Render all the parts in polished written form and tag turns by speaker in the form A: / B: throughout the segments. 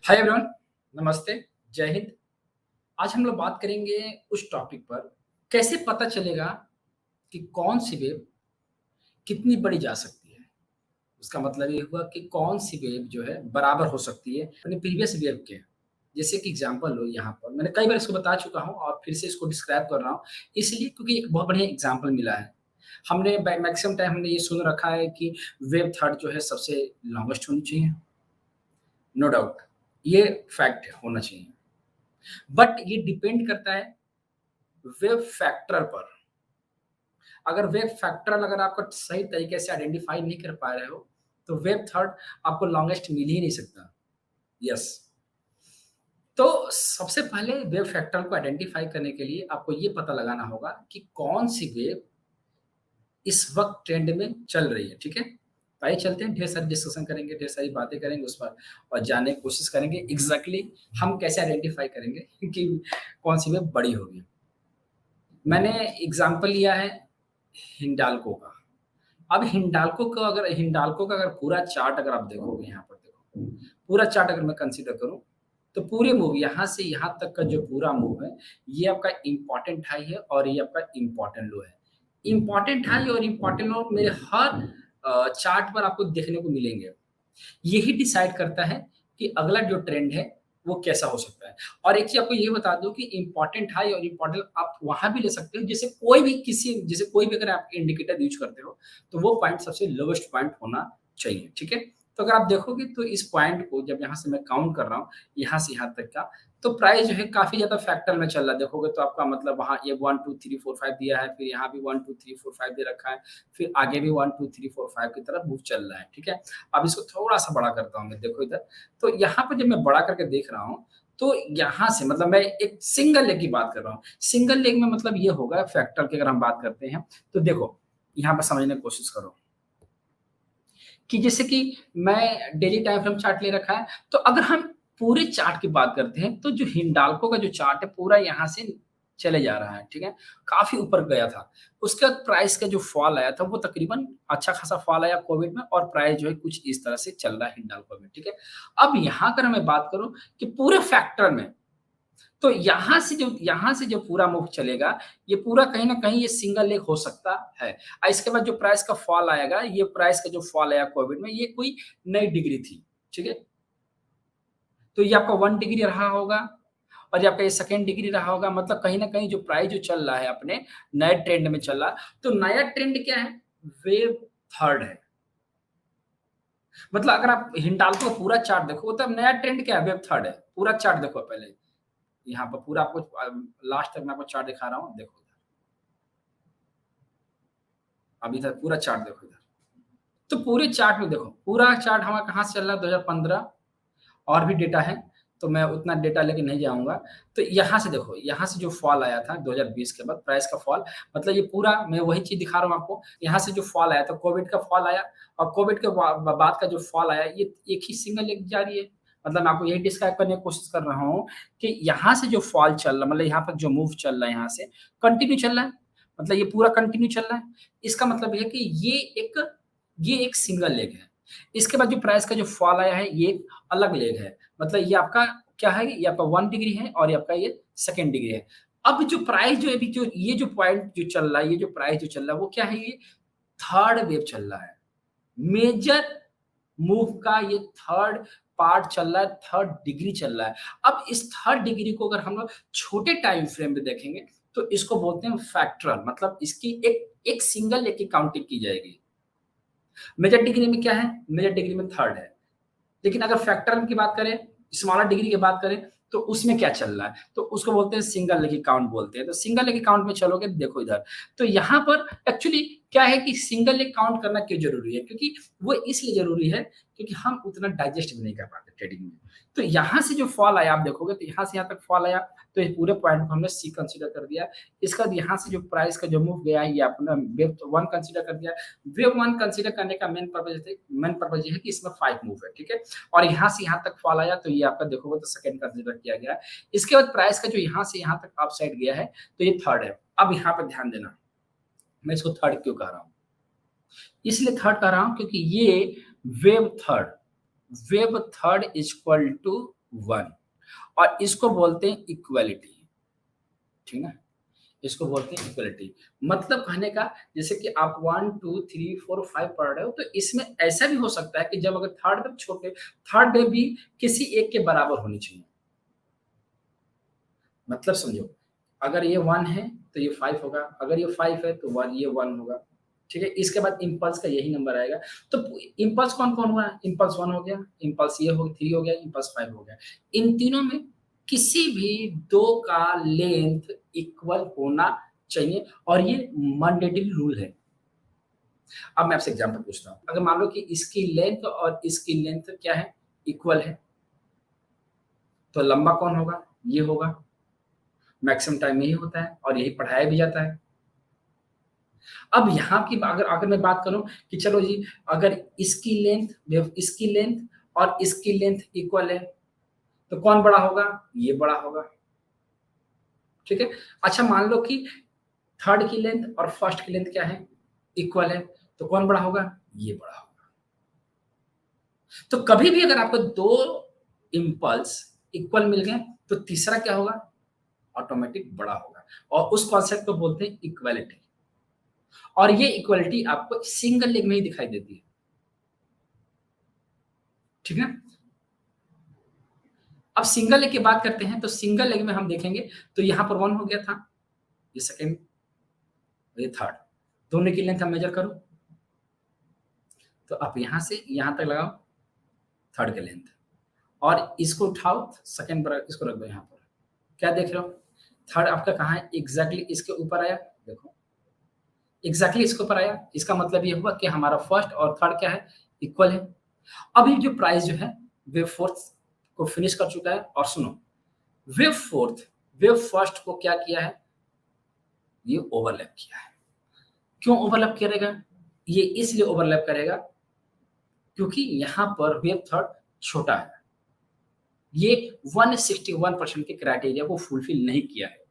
A: Hi everyone, नमस्ते, जय हिंद। आज हम लोग बात करेंगे उस टॉपिक पर, कैसे पता चलेगा कि कौन सी वेव कितनी बड़ी जा सकती है। उसका मतलब ये हुआ कि कौन सी वेव जो है बराबर हो सकती है अपने प्रीवियस वेव के। जैसे कि एग्जांपल लो यहाँ पर मैंने कई बार इसको बता चुका हूँ और फिर से इसको डिस्क्राइब कर रहा हूँ, इसलिए क्योंकि एक बहुत बढ़िया एग्जांपल मिला है। हमने मैक्सिमम टाइम हमने ये सुन रखा है कि वेव थर्ड जो है सबसे लॉन्गेस्ट होनी चाहिए। नो डाउट, ये फैक्ट होना चाहिए। बट ये डिपेंड करता है वेव फैक्टर पर। अगर वेव फैक्टर अगर आपका सही तरीके से आइडेंटिफाई नहीं कर पा रहे हो, तो वेव थर्ड आपको लॉन्गेस्ट मिल ही नहीं सकता। यस। तो सबसे पहले वेव फैक्टर को आइडेंटिफाई करने के लिए आपको ये पता लगाना होगा कि कौन सी वेव इस वक्त ट्रेंड में चल रही है। ठीक है, तो आइए चलते हैं, ढेर सारी डिस्कशन करेंगे, ढेर सारी बातें करेंगे उस पर और जानने की कोशिश करेंगे एग्जैक्टली हम कैसे आइडेंटिफाई करेंगे कि कौन सी वेव बड़ी होगी। मैंने एग्जांपल लिया है हिंडाल्को का। अब हिंडाल्को का अगर पूरा चार्ट अगर आप देखोगे, यहाँ पर देखो, पूरा चार्ट अगर मैं कंसीडर करूँ, तो पूरे मूव यहाँ से यहाँ तक का जो पूरा मूव है, ये आपका इम्पोर्टेंट हाई है और ये आपका इम्पोर्टेंट लो है। इम्पोर्टेंट हाई और इम्पोर्टेंट लो मेरे हर चार्ट पर आपको देखने को मिलेंगे। यही डिसाइड करता है कि अगला जो ट्रेंड है वो कैसा हो सकता है। और एक चीज़ आपको ये बता दूँ कि इम्पोर्टेंट हाई और इम्पोर्टेंट आप वहाँ भी ले सकते हो, जैसे कोई भी अगर आप इंडिकेटर यूज़ करते हो, तो वो पॉइंट सबसे लोवेस्ट पॉइंट होना चाहिए, ठीक है? तो अगर आप देखोगे तो इस पॉइंट को जब यहाँ से मैं काउंट कर रहा हूँ, यहाँ से यहाँ तक का, तो प्राइस जो है काफ़ी ज़्यादा फ्रैक्टल में चल रहा है। देखोगे तो आपका मतलब वहाँ ये 1, 2, 3, 4, 5 दिया है, फिर यहाँ भी 1, 2, 3, 4, 5 दे रखा है, फिर आगे भी 1, 2, 3, 4, 5 की तरफ मूव चल रहा है, ठीक है? अब इसको थोड़ा-सा बड़ा करता हूँ मैं, देखो इधर। तो यहाँ पे जब मैं बड़ा करके देख रहा हूँ, तो यहाँ से मतलब मैं एक सिंगल लेग की बात कर रहा हूँ। सिंगल लेग में मतलब ये होगा फैक्टर की अगर हम बात करते हैं, तो देखो, यहाँ पे समझने की कोशिश करो कि जैसे कि मैं डेली टाइम फ्रेम चार्ट ले रखा है, तो अगर हम पूरे चार्ट की बात करते हैं, तो जो हिंडाल्को का जो चार्ट है पूरा यहाँ से चले जा रहा है, ठीक है? काफ़ी ऊपर गया था। उसके बाद प्राइस का जो फॉल आया था, वो तकरीबन अच्छा खासा फॉल आया कोविड में और प्राइस जो है कुछ इस तरह से चल रहा है हिंडाल्को में, ठीक है? अब यहाँ अगर मैं बात करूँ कि पूरे फैक्टर में, तो यहाँ से जो पूरा मूव चलेगा, ये पूरा कहीं न कहीं ये सिंगल लेग हो सकता है। इसके बाद जो प्राइस का फॉल आएगा, ये प्राइस का जो फॉल आया कोविड में, ये कोई नई डिग्री थी, ठीक है? तो ये आपका 1 डिग्री रहा होगा और ये आपका ये सेकंड डिग्री रहा होगा, मतलब कहीं न कहीं जो प्राइस जो चल रहा है अपने नए ट्रेंड में चल रहा, तो नया ट्रेंड क्या है? वेव थर्ड है। मतलब अगर आप हिंडाल्को का पूरा चार्ट देखो, तो अब नया ट्रेंड क्या है? वेव थर्ड है। पूरा चार्ट देखो पहले। यहाँ पर पूरा आपको लास्ट तक मैं आपको चार्ट दिखा रहा हूँ, देखो इधर। अब इधर पूरा चार्ट देखो इधर। तो पूरे चार्ट में देखो, पूरा चार्ट हमारा कहाँ से चल रहा है? 2015 और भी डेटा है, तो मैं उतना डेटा लेके नहीं जाऊँगा। तो यहाँ से देखो, यहाँ से जो फॉल आया था 2020 के बाद प्राइस का फॉल, मतलब ये पूरा मैं वही चीज़ दिखा रहा हूँ आपको। यहाँ से जो फॉल आया था, कोविड का फॉल आया और कोविड के बाद का जो फॉल आया, ये एक ही सिंगल लेग जारी है। मतलब मैं आपको यही डिस्क्राइब करने की कोशिश कर रहा हूँ कि यहाँ से जो फॉल चल रहा है, मतलब यहाँ पर जो मूव चल रहा है यहाँ से, कंटिन्यू चल रहा है। मतलब ये पूरा कंटिन्यू चल रहा है। इसका मतलब ये है कि ये एक सिंगल लेग है। इसके बाद जो प्राइस का जो फॉल आया है, ये एक अलग लेग है। मतलब ये आपका क्या है? ये आपका 1 डिग्री है और ये आपका ये सेकंड डिग्री है। अब जो प्राइस जो अभी जो ये जो पॉइंट जो चल रहा है, ये जो प्राइस जो चल रहा है, वो क्या है? ये थर्ड वेव चल रहा है। मेजर मूव का ये थर्ड पार्ट चल रहा है, थर्ड डिग्री चल रहा है। अब इस थर्ड डिग्री को अगर हम लोग छोटे टाइम फ्रेम में देखेंगे, तो इसको बोलते हैं फैक्टरल, मतलब इसकी एक एक सिंगल लेग की काउंटिंग की जाएगी। मेजर डिग्री में क्या है? मेजर डिग्री में थर्ड है। लेकिन अगर फैक्टर की बात करें, स्मॉलर डिग्री की बात करें, तो उसमें क्या चल रहा है? तो उसको बोलते हैं सिंगल लेग काउंट बोलते हैं। तो सिंगल लेग काउंट में चलोगे, देखो इधर, तो यहाँ पर एक्चुअली क्या है कि सिंगल लेग काउंट करना क्यों ज़रूरी है? क्योंकि वो इसलिए ज़रूरी है, क्योंकि हम उतना डाइजेस्ट भी नहीं कर पाते ट्रेडिंग में। तो यहाँ से जो फॉल आया, आप देखोगे तो यहाँ से यहाँ तक फॉल आया, तो ये पूरे पॉइंट को हमने सी कंसीडर कर दिया। इसके बाद यहाँ से जो प्राइस का जो मूव गया है, ये अपना वेव 1 कंसीडर कर दिया। वेव 1 कंसीडर करने का मेन पर्पज़ ये है कि इसमें 5 मूव है, ठीक है? और यहाँ से यहाँ तक फॉल आया, तो ये आपका देखोगे तो सेकंड कंसीडर किया गया है। इसके बाद प्राइस का जो यहाँ से यहाँ तक अपसाइड गया है, तो ये थर्ड है। अब यहाँ पे ध्यान देना, मैं इसको थर्ड क्यों कह रहा हूँ? इसलिए थर्ड कह रहा हूँ क्योंकि ये wave third wave third is equal to 1 और इसको बोलते हैं इक्वालिटी, ठीक है? इसको बोलते हैं इक्वालिटी। मतलब कहने का जैसे कि आप 1, 2, 3, 4, 5 पढ़ रहे हो तो इसमें ऐसा भी हो सकता है कि जब अगर थर्ड वेव भी किसी एक के बराबर होनी चाहिए। मतलब समझो, अगर ये 1 है तो ये 5 होगा, अगर ये 5 है तो 1 ये 1 होगा, ठीक है? इसके बाद इम्पल्स का यही नंबर आएगा। तो इम्पल्स कौन-कौन हुआ? इम्पल्स 1 हो गया, इम्पल्स ये हो 3 हो गया, इम्पल्स 5 हो गया। इन तीनों में किसी भी 2 का लेंथ इक्वल होना चाहिए और ये मैंडेटरी रूल है। अब मैं आपसे एग्ज़ाम्पल पूछता हूँ। अगर मान लो कि इसकी लेंथ और इसकी लेंथ क्या है? इक्वल है, तो लंबा कौन होगा? ये होगा। मैक्सिमम टाइम यही होता है और यही पढ़ाया भी जाता है। अब यहाँ की अगर अगर मैं बात करूँ कि चलो जी, अगर इसकी लेंथ और इसकी लेंथ इक्वल है, तो कौन बड़ा होगा? ये बड़ा होगा, ठीक है? अच्छा मान लो कि थर्ड की लेंथ और फर्स्ट की लेंथ क्या है? इक्वल है, तो कौन बड़ा होगा? ये बड़ा होगा। तो कभी भी अगर आपको 2 इम्पल्स इक्वल मिल गए, तो तीसरा क्या होगा? ऑटोमेटिक बड़ा होगा और उस कॉन्सेप्ट को बोलते हैं इक्वालिटी। और ये इक्वालिटी आपको सिंगल लेग में ही दिखाई देती है, ठीक है? अब सिंगल लेग की बात करते हैं, तो सिंगल लेग में हम देखेंगे तो यहाँ पर 1 हो गया था, ये सेकंड, ये थर्ड, दोनों की लेंथ हम मेजर करो, तो आप यहाँ से यहाँ तक लगाओ थर्ड की लेंथ और इसको उठाओ सेकंड पर, इसको रख दो यहाँ पर। क्या देख रहे हो? थर्ड आपका कहाँ है? एग्ज़ैक्टली इसके ऊपर आया, देखो, एग्ज़ैक्टली इसके ऊपर आया। इसका मतलब ये हुआ कि हमारा फर्स्ट और थर्ड क्या है? इक्वल है। अब ये जो प्राइस जो है, वेव फोर्थ को फिनिश कर चुका है और सुनो, वेव फोर्थ वेव फर्स्ट को क्या किया है? ये ओवरलैप किया है। क्यों ओवरलैप करेगा? ये इसलिए ओवरलैप करेगा क्योंकि यहाँ पर वेव थर्ड छोटा है। ये 161% के क्राइटेरिया को फुलफिल नहीं किया है।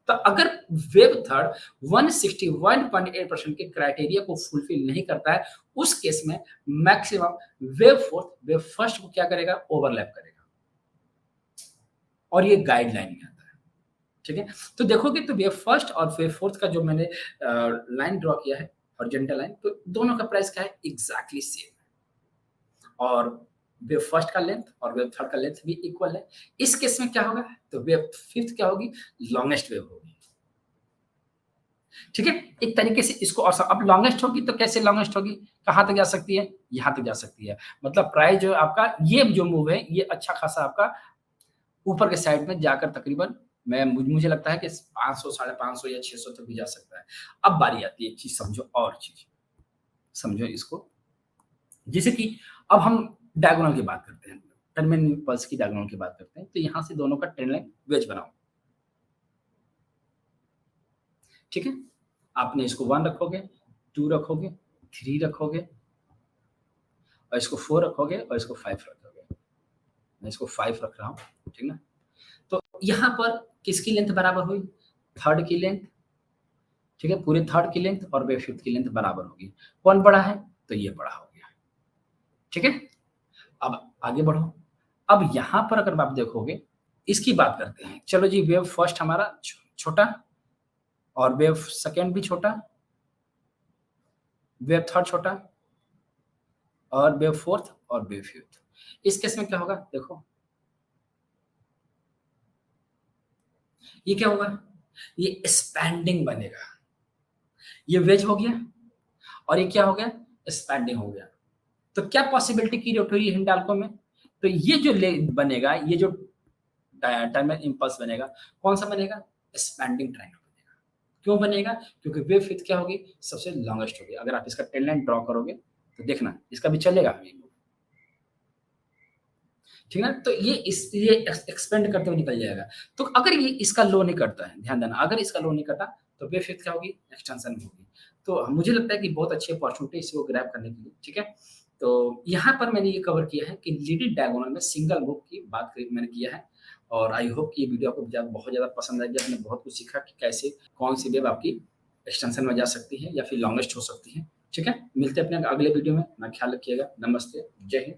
A: तो अगर वेव थर्ड 161.8% के क्राइटेरिया को फुलफिल नहीं करता है, उस केस में मैक्सिमम वेव फर्स्ट को क्या करेगा? ओवरलैप करेगा और ये गाइडलाइन में आता है, ठीक है? तो देखोगे तो वेव फर्स्ट और वेव फोर्थ का जो मैंने लाइन ड्रॉ किया है, हॉरिजॉन्टल लाइन, तो दोनों का प्राइस क्या है? एग्ज़ैक्टली सेम है और वेव फर्स्ट का लेंथ और वेव थर्ड का लेंथ भी इक्वल है। इस केस में क्या होगा? तो वेव फिफ्थ क्या होगी? लॉन्गेस्ट वेव होगी। ठीक है? एक तरीके से इसको और अब लॉन्गेस्ट होगी तो कैसे लॉन्गेस्ट होगी? कहाँ तक जा सकती है? यहाँ तक जा सकती है। मतलब प्राइस जो है आपका ये जो मूव है, ये अच्छा खासा आपका ऊपर के साइड में जाकर तकरीबन मुझे लगता है कि 500 साढ़े 500 या 600 तक भी जा सकता है। अब बारी आती है एक चीज़ समझो और चीज़, समझो इसको। जैसे कि अब हम डायगोनल की बात करते हैं, टर्मिनल पल्स की डायगोनल की बात करते हैं, तो यहाँ से दोनों का ट्रेंड लाइन वेज बनाओ। ठीक है? आपने इसको 1 रखोगे, 2 रखोगे, 3 रखोगे और इसको 4 रखोगे और इसको 5 रखोगे। मैं इसको 5 रख रहा हूँ, ठीक ना? तो यहाँ पर किसकी लेंथ बराबर हुई? थर्ड की लेंथ, ठीक है? पूरे थर्ड की लेंथ और वे फिफ्थ की लेंथ बराबर होगी। कौन बड़ा है? तो ये बड़ा हो गया, ठीक है? अब आगे बढ़ो। अब यहाँ पर अगर आप देखोगे, इसकी बात करते हैं। चलो जी, वेव फर्स्ट हमारा छोटा और वेव सेकंड भी छोटा, वेव थर्ड छोटा और वेव फोर्थ और वेव फिफ्थ। इस केस में क्या होगा? देखो, ये क्या होगा? ये एक्सपैंडिंग बनेगा। ये वेज हो गया और ये क्या हो गया? एक्सपैंडिंग हो गया। तो क्या पॉसिबिलिटी क्रिएट हुई हिंडाल्को में? तो ये जो ले बनेगा, ये जो टर्मिनल इम्पल्स बनेगा, कौन-सा बनेगा? एक्सपैंडिंग ट्रायंगल बनेगा। क्यों बनेगा? क्योंकि वेव फिफ्थ क्या होगी? सबसे लॉन्गेस्ट होगी। अगर आप इसका टेल लाइन ड्रॉ करोगे, तो देखना इसका भी चलेगा अभी, ठीक है ना? तो ये एक्सपेंड करते हुए निकल जाएगा। तो अगर ये इसका लो नहीं करता है, ध्यान देना, अगर इसका लो नहीं करता, तो वेव फिफ्थ क्या होगी? एक्सटेंशन में होगी। तो मुझे लगता है कि बहुत अच्छी अपॉर्च्युनिटी है इसको ग्रैब करने के लिए, ठीक है? तो यहाँ पर मैंने ये कवर किया है कि लीडेड डायगोनल में सिंगल मूव की बात करी मैंने किया है और आई होप कि ये वीडियो आपको बहुत ज़्यादा पसंद आएगी। आपने बहुत कुछ सीखा कि कैसे कौन-सी वेव आपकी एक्सटेंशन में जा सकती है या फिर लॉन्गेस्ट हो सकती है, ठीक है? मिलते हैं अपने अगले वीडियो में। अपना ख्याल रखिएगा। नमस्ते, जय हिंद।